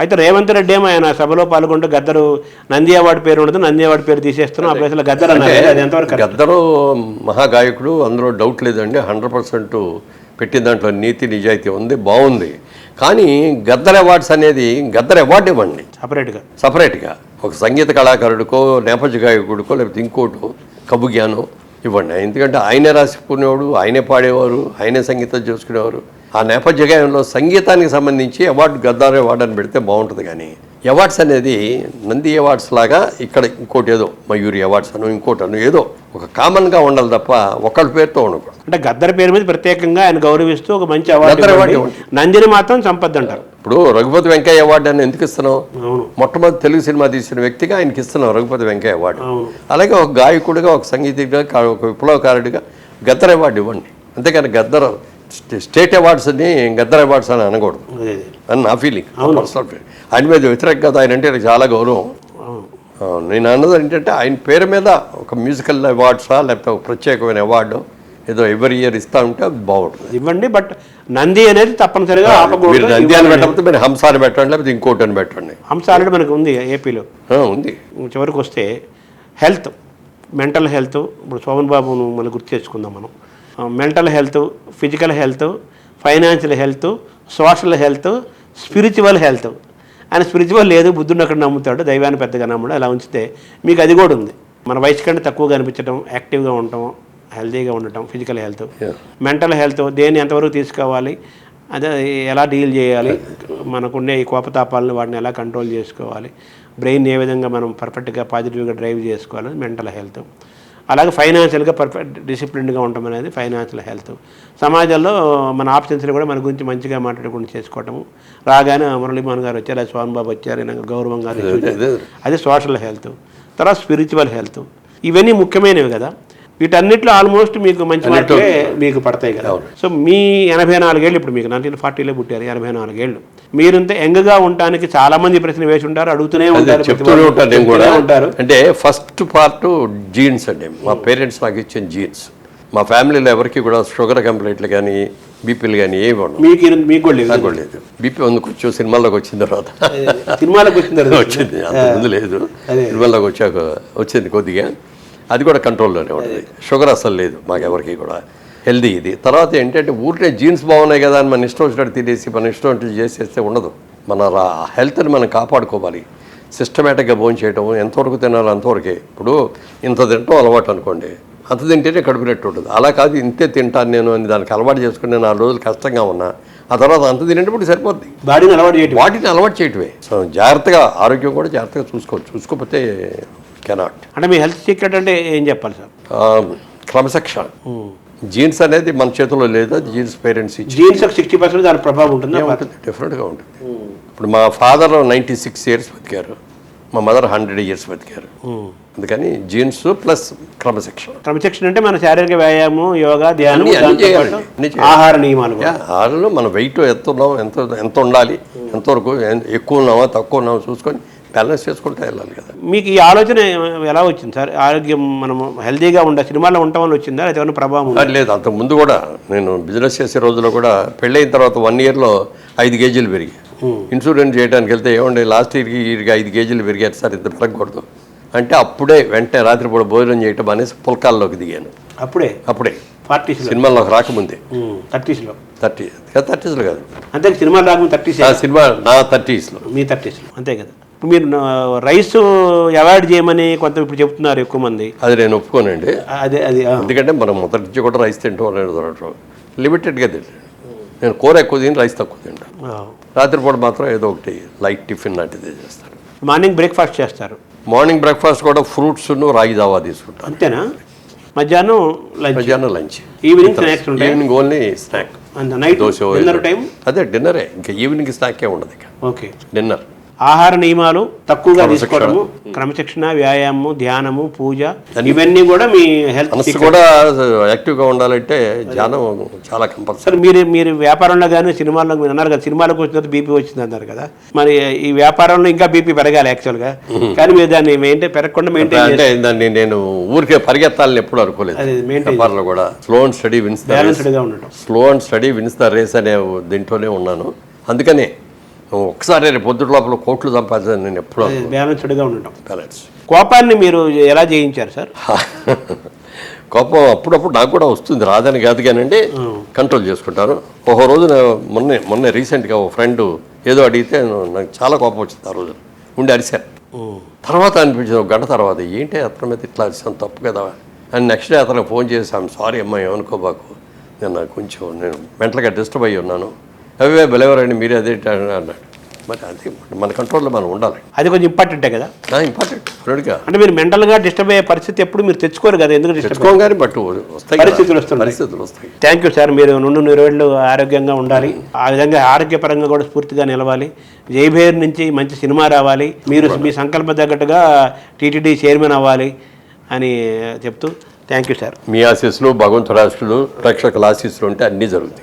అయితే రేవంత్ రెడ్డి ఏమో ఆయన సభలో పాల్గొంటూ గద్దరు నంది అవార్డు పేరు ఉండదు, నంది అవార్డు పేరు తీసేస్తున్నాం ఆ ప్లేస్లో గద్దరు అన్నారు. అది ఎంతవరకు గద్దరు మహాగాయకుడు, అందులో డౌట్ లేదండి. 100% పెట్టిన దాంట్లో నీతి నిజాయితీ ఉంది, బాగుంది. కానీ గద్దర్ అవార్డ్స్ అనేది గద్దర్ అవార్డు ఇవ్వండి సపరేట్గా ఒక సంగీత కళాకారుడికో, నేపథ్య గాయకుడికో, లేకపోతే ఇంకోటో కబుగ్యానో ఇవ్వండి. ఎందుకంటే ఆయనే రాసుకునేవాడు, ఆయనే పాడేవారు, ఆయనే సంగీతం చేసుకునేవారు. ఆ నేపథ్య గాయంలో సంగీతానికి సంబంధించి అవార్డు గద్దర్ అవార్డు అని పెడితే బాగుంటుంది. కానీ అవార్డ్స్ అనేది నంది అవార్డ్స్ లాగా ఇక్కడ ఇంకోటి ఏదో మయూరి అవార్డ్స్ అను ఇంకోటి ఏదో ఒక కామన్గా ఉండాలి తప్ప ఒకళ్ళ పేరుతో ఉండకూడదు. అంటే గద్దర్ పేరు మీద ప్రత్యేకంగా ఆయన గౌరవిస్తూ ఒక మంచి అవార్డు, నందిని మాత్రం సంపద అంటారు. ఇప్పుడు రఘుపతి వెంకయ్య అవార్డు అని ఎందుకు ఇస్తున్నాం? మొట్టమొదటి తెలుగు సినిమా తీసిన వ్యక్తిగా ఆయనకి ఇస్తున్నాం రఘుపతి వెంకయ్య అవార్డు. అలాగే ఒక గాయకుడిగా, ఒక సంగీతజ్ఞుడిగా, ఒక విప్లవకారుడిగా గద్దర్ అవార్డు ఇవ్వండి. అంతేకాని గద్దర్ స్టేట్ అవార్డ్స్ అని గద్దర్ అవార్డ్స్ అని అనకూడదు అని నా ఫీలింగ్. ఆయన మీద వ్యతిరేకంగా ఆయన అంటే చాలా గౌరవం. నేను అన్నది ఏంటంటే ఆయన పేరు మీద ఒక మ్యూజికల్ అవార్డ్సా లేకపోతే ఒక ప్రత్యేకమైన అవార్డు ఏదో ఎవరి ఇయర్ ఇస్తా ఉంటే అది బాగుంటుంది. ఇవ్వండి, బట్ నంది అనేది తప్పనిసరిగా మీరు నంది అని పెట్టకపోతే మీరు హంస అని పెట్టండి, లేకపోతే ఇంకోటి అని పెట్టండి. హంస ఆల్రెడీ మనకు ఉంది ఏపీలో ఉంది. చివరికి వస్తే హెల్త్, మెంటల్ హెల్త్, ఇప్పుడు శోభన్ బాబును మనం గుర్తు తెచ్చుకుందాం. మనం mental health, physical health, financial health, social health, spiritual health. ఆయన స్పిరిచువల్ లేదు, బుద్ధుడిని అక్కడ నమ్ముతాడు, దైవాన్ని పెద్దగా నమ్మడం. అలా ఉంచితే మీకు అది కూడా ఉంది. మన వయసు కంటే తక్కువగా అనిపించడం, యాక్టివ్గా ఉండటం, హెల్తీగా ఉండటం, ఫిజికల్ హెల్త్. మెంటల్ హెల్త్ దేన్ని ఎంతవరకు తీసుకోవాలి, అదే ఎలా డీల్ చేయాలి, మనకుండే ఈ కోపతాపాలను వాటిని ఎలా కంట్రోల్ చేసుకోవాలి, బ్రెయిన్ ఏ విధంగా మనం పర్ఫెక్ట్గా పాజిటివ్గా డ్రైవ్ చేసుకోవాలి, మెంటల్ హెల్త్. అలాగే ఫైనాన్షియల్గా పర్ఫెక్ట్ డిసిప్లిన్డ్గా ఉండటం అనేది ఫైనాన్షియల్ హెల్త్. సమాజంలో మన ఆప్షన్స్ని కూడా మన గురించి మంచిగా మాట్లాడుకుంటూ చేసుకోవటము. రాగానే మురళీమోహన్ గారు వచ్చారు, సోహన్ బాబు వచ్చారు, గౌరవంగా అది సోషల్ హెల్త్. తర్వాత స్పిరిచువల్ హెల్త్. ఇవన్నీ ముఖ్యమైనవి కదా. వీటన్నిటిలో ఆల్మోస్ట్ మీకు మంచి మార్కులే మీకు పడతాయి కదా. సో మీ 84 ఏళ్ళు, ఇప్పుడు మీకు 1940లో పుట్టారు, 84 ఏళ్ళు. మీరంతా యంగ్గా ఉండటానికి చాలా మంది ప్రశ్న వేసి ఉంటారు, అడుగుతూనే ఉంటారు. అంటే ఫస్ట్ పార్ట్ జీన్స్ అండి. మా పేరెంట్స్ నాకు ఇచ్చిన జీన్స్. మా ఫ్యామిలీలో ఎవరికి కూడా షుగర్ కంప్లైంట్లు కానీ బీపీలు కానీ ఏమి ఉండవు. మీకు లేదు. బీపీ కొంచెం సినిమాల్లోకి వచ్చిన తర్వాత వచ్చింది, అంత ముందు లేదు. సినిమాల్లోకి వచ్చాక వచ్చింది కొద్దిగా. అది కూడా కంట్రోల్లోనే ఉంటుంది. షుగర్ అసలు లేదు మాకెవరికి కూడా. హెల్దీ ఇది. తర్వాత ఏంటంటే ఊరికే జీన్స్ బాగున్నాయి కదా అని మన ఇష్టం వచ్చినట్టు తినేసి మన ఇష్టం వచ్చినట్టు చేసేస్తే ఉండదు. మన హెల్త్ని మనం కాపాడుకోవాలి. సిస్టమేటిక్గా భోజనం చేయటం, ఎంతవరకు తినాలి అంతవరకే. ఇప్పుడు ఇంత తింటాం అలవాటు అనుకోండి, అంత తింటేనే కడుపునట్టు ఉంటుంది. అలా కాదు ఇంతే తింటాను నేను అని దానికి అలవాటు చేసుకుని 4 రోజులు కష్టంగా ఉన్నా ఆ తర్వాత అంత తినేటప్పుడు సరిపోద్ది. వాటిని అలవాటు చేయటమే. సో జాగ్రత్తగా ఆరోగ్యం కూడా జాగ్రత్తగా చూసుకోవాలి. చూసుకోకపోతే కెనాట్. అంటే మీ హెల్త్ సీక్రెట్ అంటే ఏం చెప్పాలి సార్? క్రమశిక్షణ. జీన్స్ అనేది మన చేతిలో లేదు, అది జీన్స్ పేరెంట్స్ ఇచ్చి. జీన్స్ 60% దాని ప్రభావం ఉంటుంది, డిఫరెంట్గా ఉంటుంది. ఇప్పుడు మా ఫాదర్ 96 years బతికారు, మా మదర్ 100 years బతికారు. అందుకని జీన్స్ ప్లస్ క్రమశిక్షణ. క్రమశిక్షణ అంటే మన శారీరక వ్యాయామం, యోగా, ధ్యానం, ఆహార నియమాలు. ఆహారంలో మన వెయిట్ ఎంత ఉన్నాం, ఎంత ఉండాలి, ఎంతవరకు ఎక్కువ ఉన్నామా తక్కువ ఉన్నామా చూసుకొని బ్యాలెన్స్ చేసుకుంటూ వెళ్ళాలి కదా. మీకు ఈ ఆలోచన ఎలా వచ్చింది సార్? ఆరోగ్యం మనం హెల్తీగా ఉండే సినిమాలో ఉండటం వల్ల వచ్చిందా, లేదా ఏమైనా ప్రభావం? లేదు, అంతకుముందు కూడా నేను బిజినెస్ చేసే రోజుల్లో కూడా పెళ్ళైన తర్వాత 1 yearలో 5 kgs పెరిగి ఇన్సూరెన్స్ చేయడానికి వెళ్తే ఏమండి లాస్ట్ ఇయర్కి 5 kgs పెరిగారు సార్, ఇంత పెరగకూడదు అంటే అప్పుడే వెంటనే రాత్రిపూట భోజనం చేయటం అనేసి పుల్కాల్లోకి దిగాను. అప్పుడే 40s సినిమాల్లోకి రాకముందే. 30sలో 30sలో కాదు, అంతే. సినిమాలు రాకముందు 30s. సినిమా నా 30sలో, మీ 30sలో అంతే కదా. మీరు రైస్ అవాయిడ్ చేయమని కొంత ఇప్పుడు చెప్తున్నారు ఎక్కువ మంది. అది నేను ఒప్పుకోనండి. అది ఎందుకంటే మనం మొదటి నుంచి కూడా రైస్ తింటాం, లిమిటెడ్గా తింటాను. నేను కూర ఎక్కువ తిని రైస్ తక్కువ తింటాను. రాత్రిపూట మాత్రం ఏదో ఒకటి లైట్ టిఫిన్ లాంటిది చేస్తాను. మార్నింగ్ బ్రేక్ఫాస్ట్ చేస్తారు? మార్నింగ్ బ్రేక్ఫాస్ట్ కూడా ఫ్రూట్స్ రాగి జావా తీసుకుంటాను. అంతేనా? మధ్యాహ్నం lunch, evening only snack. Dosa అదే డిన్నరే, ఇంకా ఈవినింగ్ స్నాకే ఉండదు. ఇక ఓకే డిన్నర్. ఆహార నియమాలు తక్కువగా తీసుకోవడము, క్రమశిక్షణ, వ్యాయామము, ధ్యానము, పూజ, ఇవన్నీ కూడా మీ హెల్త్ కూడా యాక్టివ్గా ఉండాలంటే ధ్యానం చాలా కంపల్సరీ. సార్ మీరు వ్యాపారంలో కానీ సినిమాల్లో మీరు అన్నారు కదా, సినిమాలకు వచ్చిన తర్వాత బీపీ వచ్చింది అన్నారు కదా, మరి ఈ వ్యాపారంలో ఇంకా బీపీ పెరగాలి యాక్చువల్గా, కానీ మీరు దాన్ని పెరగకుండా మెయింటైన్ అంటే దాన్ని నేను ఊరికే పరిగెత్తాలని ఎప్పుడు అనుకోలేదు. వ్యాపారంలో కూడా slow and steady wins the race అనే దీంట్లోనే ఉన్నాను. అందుకనే ఒకసారి రేపు పొద్దుట లోపల కోట్లు సంపాదించాను నేను ఎప్పుడు బ్యాలెన్స్డ్గా ఉండటం. బ్యాలెన్స్. కోపాన్ని మీరు ఎలా జయించారు సార్? కోపం అప్పుడప్పుడు నాకు కూడా వస్తుంది, రాదని కాదు కానండి, కంట్రోల్ చేసుకుంటాను. ఒక రోజు మొన్న రీసెంట్గా ఒక ఫ్రెండ్ ఏదో అడిగితే నాకు చాలా కోపం వచ్చింది. ఆ రోజు ఉండి అరిశాను. తర్వాత అనిపించింది ఒక గంట తర్వాత, ఏంటి అతని మీద ఇట్లా అరిశాను, తప్పు కదా అని. నెక్స్ట్ డే అతనికి ఫోన్ చేసి, ఐఎమ్ సారీ అమ్మా, ఏమనుకోబాకు, నేను మెంటల్గా డిస్టర్బ్ అయ్యి ఉన్నాను, అవే బెలెవరండి మీరే అదే అన్నాడు. మరి అది మన కంట్రోల్లో మనం ఉండాలి, అది కొంచెం ఇంపార్టెంటే కదా. ఇంపార్టెంట్. ఫ్రెండ్గా అంటే మీరు మెంటల్గా డిస్టర్బ్ అయ్యే పరిస్థితి ఎప్పుడు మీరు తెచ్చుకోరు కదా, ఎందుకు తెచ్చుకోం కానీ బట్ వస్తాయి, పరిస్థితులు వస్తాయి. Thank you sir. మీరు 100 ఏళ్ళు ఆరోగ్యంగా ఉండాలి, ఆ విధంగా ఆరోగ్యపరంగా కూడా స్ఫూర్తిగా నిలవాలి. జైభేర్ నుంచి మంచి సినిమా రావాలి, మీరు మీ సంకల్ప తగ్గట్టుగా టీటీడీ చైర్మన్ అవ్వాలి అని చెప్తూ థ్యాంక్ యూ సార్. మీ ఆశీస్సులు, భగవంతుడి ఆశీస్సులు, ప్రేక్షకుల ఆశీస్సులు ఉంటే అన్నీ జరుగుతాయి.